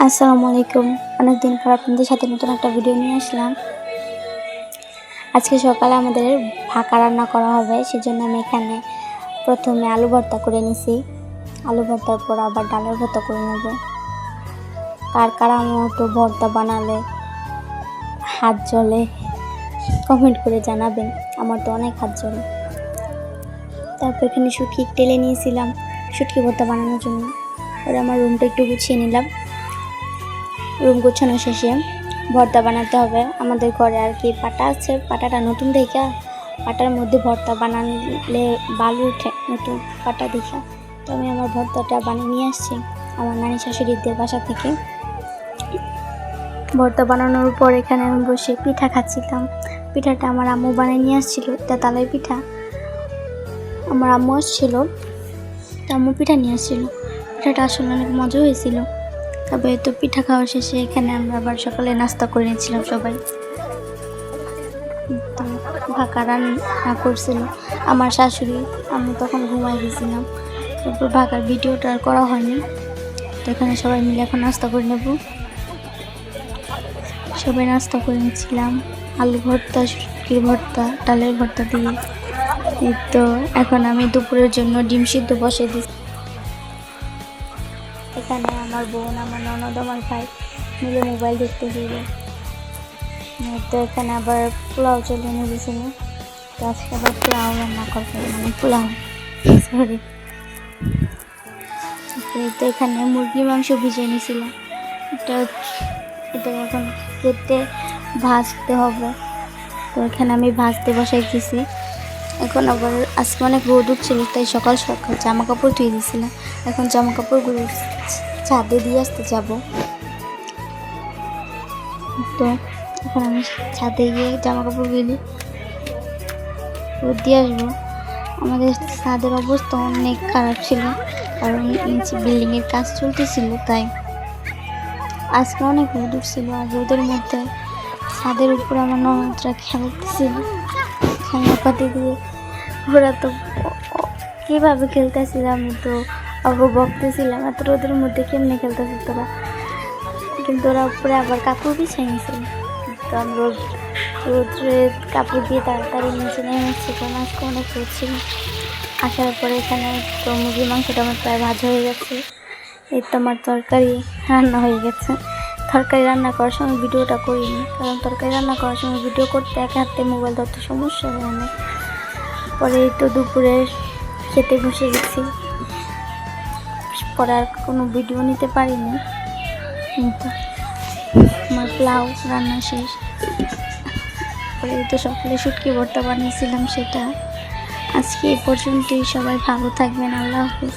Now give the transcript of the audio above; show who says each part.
Speaker 1: আসসালামু আলাইকুম। অনেকদিন পর আপনাদের সাথে নতুন একটা ভিডিও নিয়ে আসলাম। আজকে সকালে আমাদের ভাকা রান্না করা হবে, সেজন্য আমি এখানে প্রথমে আলু ভর্তা করে নিছি। আলু ভর্তার পর আবার ডালের ভর্তা করে নেব। কার কার আমার মতো ভর্তা বানালে হাত জ্বলে কমেন্ট করে জানাবেন। আমার তো অনেক হাত জ্বলে। তারপর এখানে শুটকি টেলে নিয়েছিলাম শুটকি ভর্তা বানানোর জন্য। পরে আমার রুমটা একটু গুছিয়ে নিলাম। রুম গোছানো শেষে ভর্তা বানাতে হবে। আমাদের ঘরে আর কি পাটা আছে, পাটাটা নতুন দেখে পাটার মধ্যে ভর্তা বানালে বালু উঠে, নতুন পাটা দেখে। তো আমি আমার ভর্তাটা বানিয়ে নিয়ে আসছি আমার নানি শাশুড়িদের বাসা থেকে। ভর্তা বানানোর পর এখানে আমি বসে পিঠা খাচ্ছিলাম। পিঠাটা আমার আম্মু বানিয়ে নিয়ে আসছিল, তেতালের পিঠা। আমার আম্মু আসছিল, তো আম্মু পিঠা নিয়ে আসছিল। পিঠাটা আসলে অনেক মজা হয়েছিল। তবে তো পিঠা খাওয়া শেষে এখানে আমরা আবার সকালে নাস্তা করে নিয়েছিলাম সবাই। ভাকা রান্না করছিল আমার শাশুড়ি, আমি তখন ঘুমাই গেছিলাম। তারপর ভাকার ভিডিওটা আর করা হয়নি। তো এখানে সবাই মিলে এখন নাস্তা করে নেব। সবাই নাস্তা করে নিচ্ছিলাম আলু ভর্তা, শুটকির ভর্তা, ডালের ভর্তা দিয়ে। তো এখন আমি দুপুরের জন্য ডিম সিদ্ধ বসে দিচ্ছি। এখানে আমার বোন, আমার ননদ, আমার ভাই মিলে মোবাইল দেখতে ছিল। তো এখানে আবার পোলাও চলে এনে দিয়েছিল। তো আজকে আবার পোলাও রান্না করবো, মানে পোলাও সরি। তো এখানে মুরগির মাংস ভিজিয়ে নিয়েছিলাম। এটা এখন কেটে ভাজতে হবে। তো এখানে আমি ভাজতে বসাইতেছি। এখন আবার আজকে অনেক রোদ উঠছিল, তাই সকাল সকাল জামা কাপড় ধুয়ে দিয়েছিলাম। এখন জামা কাপড়গুলো ছাদে দিয়ে আসতে যাব। তো এখন আমি ছাদে গিয়ে জামা কাপড়গুলি রোদ দিয়ে আসবো। আমাদের ছাদের অবস্থা অনেক খারাপ ছিল, কারণ নিচে বিল্ডিংয়ের কাজ চলতেছিল, তাই আজকে অনেক রোদ উঠছিল। আর রোদের মধ্যে ছাদের উপরে আমার ননদরা খেলতেছিল খেলনাপাতি দিয়ে। ওরা তো কীভাবে খেলতেছিল, আমি তো আবার বকতেছিলাম, এত রোদের মধ্যে কেমনে খেলতেছে তোরা। কিন্তু ওরা উপরে আবার কাপড় বিছাই নিয়েছিল। তো আমি রোদ্রে কাপড় দিয়ে তাড়াতাড়ি নিচে নেমেছি, কারণ আজকে অনেক রোদ ছিল। আসার পরে এখানে তো মুরগির মাংসটা আমার প্রায় ভাজা হয়ে গেছে। এই তো আমার তরকারি রান্না হয়ে গেছে। তরকারি রান্না করার সময় ভিডিওটা করিনি, কারণ তরকারি রান্না করার সময় ভিডিও করতে এক হাতে মোবাইল ধরতে সমস্যা হয় অনেক। পরে এই তো দুপুরে খেতে বসে গেছি। পরে আর কোনো ভিডিও নিতে পারিনি। কিন্তু আমার পোলাও রান্না শেষ। পরে এই তো সকালে শুটকি ভর্তা বানিয়েছিলাম সেটা। আজকে এই পর্যন্তই। সবাই ভালো থাকবেন। আল্লাহ হাফেজ।